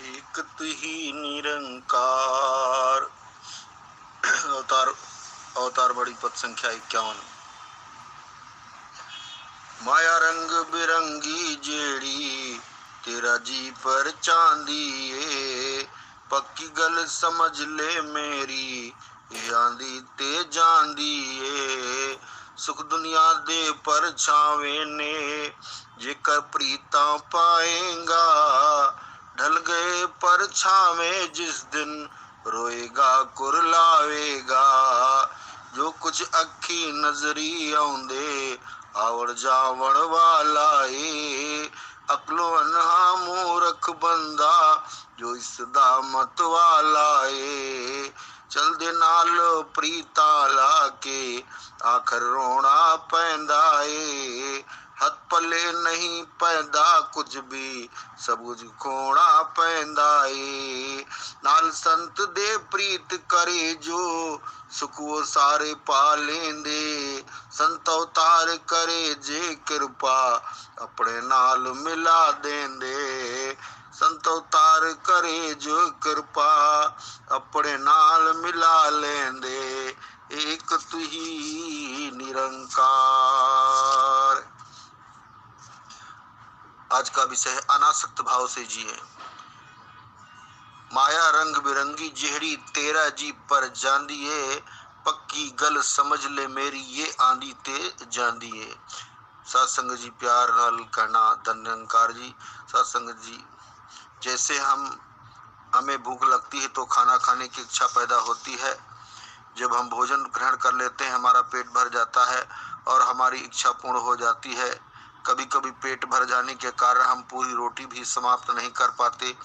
एक तुही निरंकार। अवतार अवतार बड़ी पद संख्या 51। माया रंग बिरंगी जेड़ी तेरा जी पर चांदी पक्की गल समझ ले मेरी ये आंधी ते जांदी सुख दुनिया दे पर छावे ने जेकर प्रीता पाएगा ढल गए पर छावे जिस दिन रोएगा कुरलावेगा जो कुछ अखी नजरी आउंदे आवड़ जावड़ वाला अकलो अनहा मूर्ख बंदा जो इसदा मत वाला चल दे नाल प्रीता लाके आखर रोना पैंदा हथ पले नहीं पैदा कुछ भी सब कुछ खोना पैंदा नाल संत दे प्रीत करे जो सुख वो सारे पा लेंदे संत अवतार करे जे कृपा अपने नाल मिला देंदे संत अवतार करे जो कृपा अपने नाल मिला लेंदे एक तुही निरंकार। आज का विषय है अनासक्त भाव से जिए। माया रंग बिरंगी जेहड़ी तेरा जी पर जांदी पक्की गल समझ ले मेरी ये आंधी ते जांदी सत्संग जी प्यार नाल कहना धन्यंकार जी। सत्संग जी, जैसे हमें भूख लगती है तो खाना खाने की इच्छा पैदा होती है। जब हम भोजन ग्रहण कर लेते हैं हमारा पेट भर जाता है और हमारी इच्छा पूर्ण हो जाती है। कभी कभी पेट भर जाने के कारण हम पूरी रोटी भी समाप्त नहीं कर पाते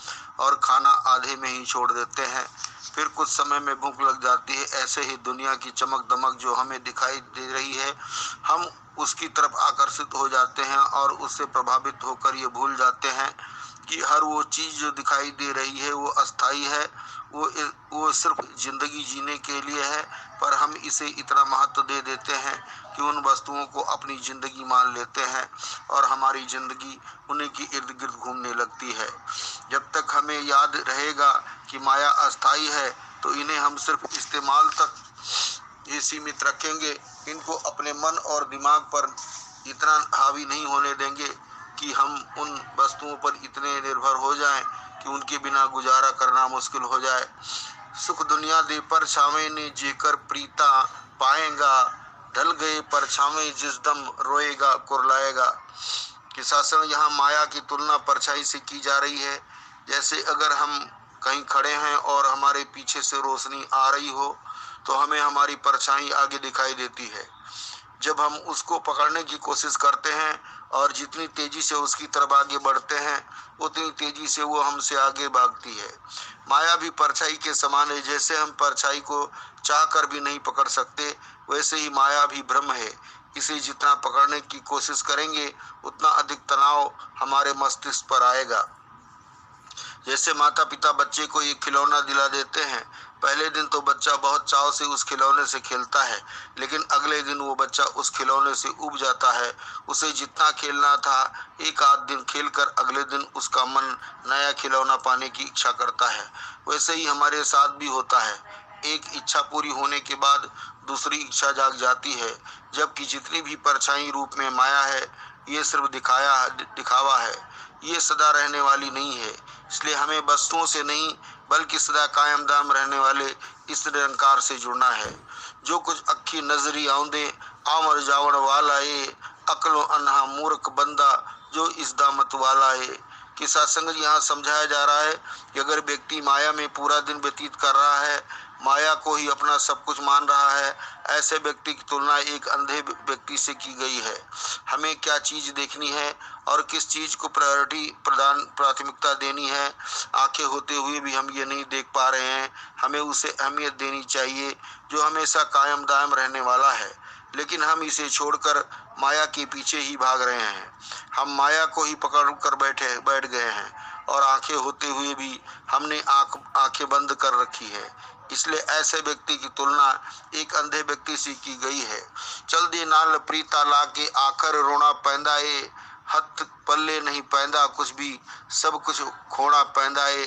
और खाना आधे में ही छोड़ देते हैं। फिर कुछ समय में भूख लग जाती है। ऐसे ही दुनिया की चमक दमक जो हमें दिखाई दे रही है हम उसकी तरफ आकर्षित हो जाते हैं और उससे प्रभावित होकर ये भूल जाते हैं कि हर वो चीज़ जो दिखाई दे रही है वो अस्थाई है, वो सिर्फ जिंदगी जीने के लिए है। पर हम इसे इतना महत्व दे देते हैं कि उन वस्तुओं को अपनी जिंदगी मान लेते हैं और हमारी जिंदगी उन्हीं की इर्द गिर्द घूमने लगती है। जब तक हमें याद रहेगा कि माया अस्थाई है तो इन्हें हम सिर्फ इस्तेमाल तक ये सीमित रखेंगे। इनको अपने मन और दिमाग पर इतना हावी नहीं होने देंगे कि हम उन वस्तुओं पर इतने निर्भर हो जाएं कि उनके बिना गुजारा करना मुश्किल हो जाए। सुख दुनिया दे पर छावे ने जेकर प्रीता पाएगा ढल गए पर छावे जिस दम रोएगा कुरलाएगा। कि शासन यहाँ माया की तुलना परछाई से की जा रही है। जैसे अगर हम कहीं खड़े हैं और हमारे पीछे से रोशनी आ रही हो तो हमें हमारी परछाई आगे दिखाई देती है। जब हम उसको पकड़ने की कोशिश करते हैं और जितनी तेजी से उसकी तरफ आगे बढ़ते हैं उतनी तेजी से वो हमसे आगे भागती है। माया भी परछाई के समान है। जैसे हम परछाई को चाह कर भी नहीं पकड़ सकते वैसे ही माया भी भ्रम है। इसे जितना पकड़ने की कोशिश करेंगे उतना अधिक तनाव हमारे मस्तिष्क पर आएगा। जैसे माता पिता बच्चे को एक खिलौना दिला देते हैं। पहले दिन तो बच्चा बहुत चाव से उस खिलौने से खेलता है, लेकिन अगले दिन वो बच्चा उस खिलौने से ऊब जाता है। उसे जितना खेलना था एक आध दिन खेलकर अगले दिन उसका मन नया खिलौना पाने की इच्छा करता है। वैसे ही हमारे साथ भी होता है। एक इच्छा पूरी होने के बाद दूसरी इच्छा जाग जाती है। जबकि जितनी भी परछाई रूप में माया है ये सिर्फ दिखावा है, ये सदा रहने वाली नहीं है। इसलिए हमें वस्तुओं से नहीं बल्कि सदा कायम दाम रहने वाले इस निरंकार से जुड़ना है। जो कुछ अखी नजरी आउंदे आमर जावड़ वाला अकलो अनहा मूर्ख बंदा जो इस दामत वाला कि सत्संग यहाँ समझाया जा रहा है कि अगर व्यक्ति माया में पूरा दिन व्यतीत कर रहा है, माया को ही अपना सब कुछ मान रहा है, ऐसे व्यक्ति की तुलना एक अंधे व्यक्ति से की गई है। हमें क्या चीज देखनी है और किस चीज को प्राथमिकता देनी है, आंखें होते हुए भी हम ये नहीं देख पा रहे हैं। हमें उसे अहमियत देनी चाहिए जो हमेशा कायम दायम रहने वाला है, लेकिन हम इसे छोड़कर माया के पीछे ही भाग रहे हैं। हम माया को ही पकड़ कर बैठ गए हैं और आंखें होते हुए भी हमने आंखें बंद कर रखी है। इसलिए ऐसे व्यक्ति की तुलना एक अंधे व्यक्ति से की गई है। चल दे नाल प्रीता लाके आखर रोना पैंदा हथ पल्ले नहीं पैंदा कुछ भी, सब कुछ खोना पैंदा है।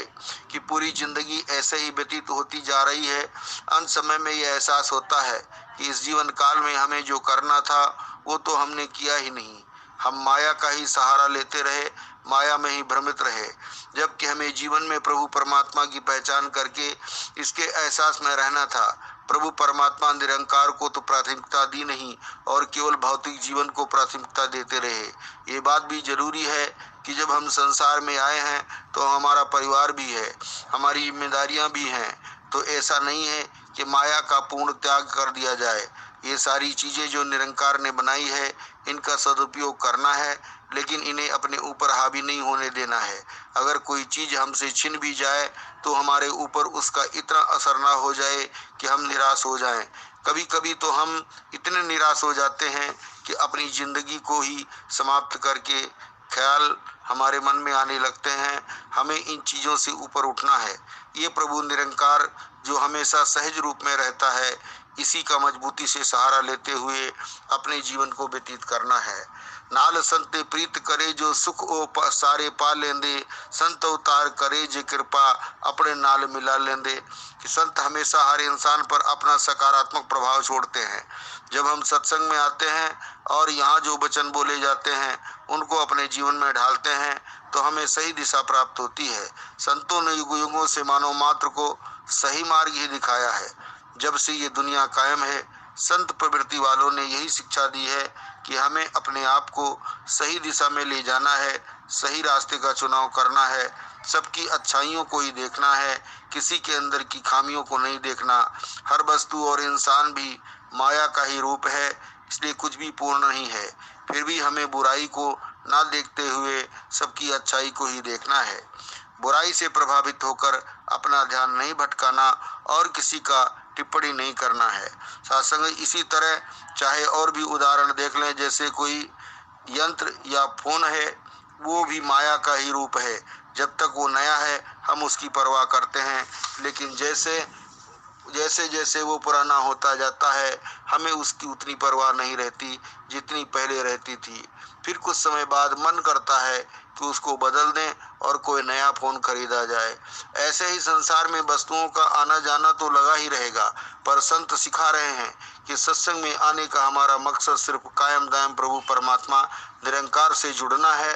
कि पूरी जिंदगी ऐसे ही व्यतीत होती जा रही है। अंत समय में यह एहसास होता है कि इस जीवन काल में हमें जो करना था वो तो हमने किया ही नहीं। हम माया का ही सहारा लेते रहे, माया में ही भ्रमित रहे, जबकि हमें जीवन में प्रभु परमात्मा की पहचान करके इसके एहसास में रहना था। प्रभु परमात्मा निरंकार को तो प्राथमिकता दी नहीं और केवल भौतिक जीवन को प्राथमिकता देते रहे। ये बात भी जरूरी है कि जब हम संसार में आए हैं तो हमारा परिवार भी है, हमारी जिम्मेदारियां भी हैं। तो ऐसा नहीं है कि माया का पूर्ण त्याग कर दिया जाए। ये सारी चीजें जो निरंकार ने बनाई है इनका सदुपयोग करना है, लेकिन इन्हें अपने ऊपर हावी नहीं होने देना है। अगर कोई चीज हमसे छिन भी जाए तो हमारे ऊपर उसका इतना असर ना हो जाए कि हम निराश हो जाएं। कभी कभी तो हम इतने निराश हो जाते हैं कि अपनी जिंदगी को ही समाप्त करके ख्याल हमारे मन में आने लगते हैं। हमें इन चीजों से ऊपर उठना है। ये प्रभु निरंकार जो हमेशा सहज रूप में रहता है, इसी का मजबूती से सहारा लेते हुए अपने जीवन को व्यतीत करना है। नाल संत प्रीत करे जो सुख ओ सारे पा लेंदे, संत अवतार करे जे कृपा अपने नाल मिला लेंदे। कि संत हमेशा हर इंसान पर अपना सकारात्मक प्रभाव छोड़ते हैं। जब हम सत्संग में आते हैं और यहाँ जो वचन बोले जाते हैं उनको अपने जीवन में ढालते हैं तो हमें सही दिशा प्राप्त होती है। संतों ने युग युगों से मानव मात्र को सही मार्ग ही दिखाया है। जब से ये दुनिया कायम है, संत प्रवृत्ति वालों ने यही शिक्षा दी है कि हमें अपने आप को सही दिशा में ले जाना है, सही रास्ते का चुनाव करना है, सबकी अच्छाइयों को ही देखना है, किसी के अंदर की खामियों को नहीं देखना। हर वस्तु और इंसान भी माया का ही रूप है, इसलिए कुछ भी पूर्ण नहीं है। फिर भी हमें बुराई को ना देखते हुए सबकी अच्छाई को ही देखना है। बुराई से प्रभावित होकर अपना ध्यान नहीं भटकाना और किसी का टिप्पणी नहीं करना है। सत्संग इसी तरह चाहे और भी उदाहरण देख लें, जैसे कोई यंत्र या फोन है, वो भी माया का ही रूप है। जब तक वो नया है हम उसकी परवाह करते हैं, लेकिन जैसे जैसे वो पुराना होता जाता है हमें उसकी उतनी परवाह नहीं रहती जितनी पहले रहती थी। फिर कुछ समय बाद मन करता है कि उसको बदल दें और कोई नया फोन खरीदा जाए। ऐसे ही संसार में वस्तुओं का आना जाना तो लगा ही रहेगा, पर संत सिखा रहे हैं कि सत्संग में आने का हमारा मकसद सिर्फ कायम दायम प्रभु परमात्मा निरंकार से जुड़ना है।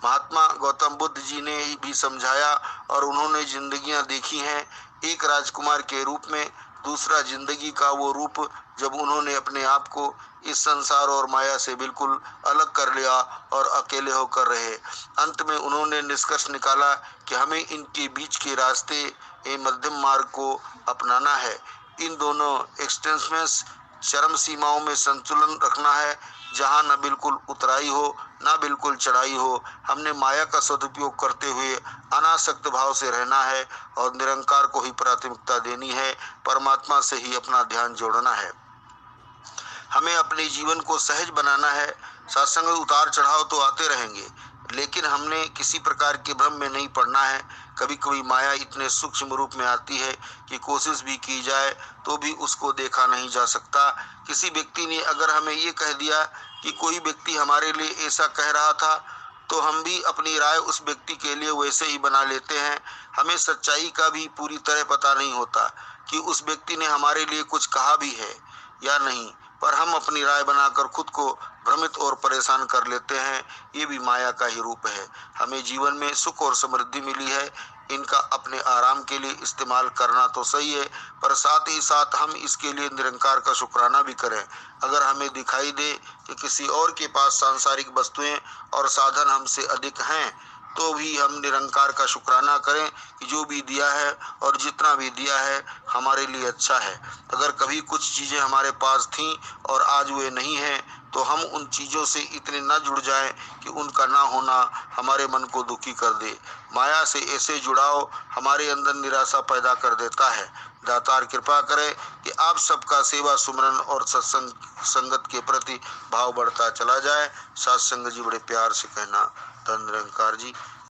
महात्मा गौतम बुद्ध जी ने भी समझाया और उन्होंने जिंदगियां देखी हैं, एक राजकुमार के रूप में, दूसरा जिंदगी का वो रूप जब उन्होंने अपने आप को इस संसार और माया से बिल्कुल अलग कर लिया और अकेले होकर रहे। अंत में उन्होंने निष्कर्ष निकाला कि हमें इनके बीच के रास्ते मध्यम मार्ग को अपनाना है। इन दोनों एक्सटेंस चरम सीमाओं में संतुलन रखना है, जहाँ न बिल्कुल उतराई हो न बिल्कुल चढ़ाई हो। हमने माया का सदुपयोग करते हुए अनासक्त भाव से रहना है और निरंकार को ही प्राथमिकता देनी है। परमात्मा से ही अपना ध्यान जोड़ना है। हमें अपने जीवन को सहज बनाना है। सत्संग उतार चढ़ाव तो आते रहेंगे, लेकिन हमने किसी प्रकार के भ्रम में नहीं पड़ना है। कभी कभी माया इतने सूक्ष्म रूप में आती है कि कोशिश भी की जाए तो भी उसको देखा नहीं जा सकता। किसी व्यक्ति ने अगर हमें ये कह दिया कि कोई व्यक्ति हमारे लिए ऐसा कह रहा था, तो हम भी अपनी राय उस व्यक्ति के लिए वैसे ही बना लेते हैं। हमें सच्चाई का भी पूरी तरह पता नहीं होता कि उस व्यक्ति ने हमारे लिए कुछ कहा भी है या नहीं, पर हम अपनी राय बनाकर खुद को भ्रमित और परेशान कर लेते हैं। ये भी माया का ही रूप है। हमें जीवन में सुख और समृद्धि मिली है, इनका अपने आराम के लिए इस्तेमाल करना तो सही है, पर साथ ही साथ हम इसके लिए निरंकार का शुक्राना भी करें। अगर हमें दिखाई दे कि किसी और के पास सांसारिक वस्तुएं और साधन हमसे अधिक हैं, तो भी हम निरंकार का शुक्राना करें कि जो भी दिया है और जितना भी दिया है हमारे लिए अच्छा है। अगर कभी कुछ चीज़ें हमारे पास थीं और आज वे नहीं हैं, तो हम उन चीज़ों से इतने न जुड़ जाएं कि उनका ना होना हमारे मन को दुखी कर दे। माया से ऐसे जुड़ाव हमारे अंदर निराशा पैदा कर देता है। दातार कृपा करे कि आप सबका सेवा सुमरन और सत्संग संगत के प्रति भाव बढ़ता चला जाए। सत्संग जी बड़े प्यार से कहना, धन निरंकार जी।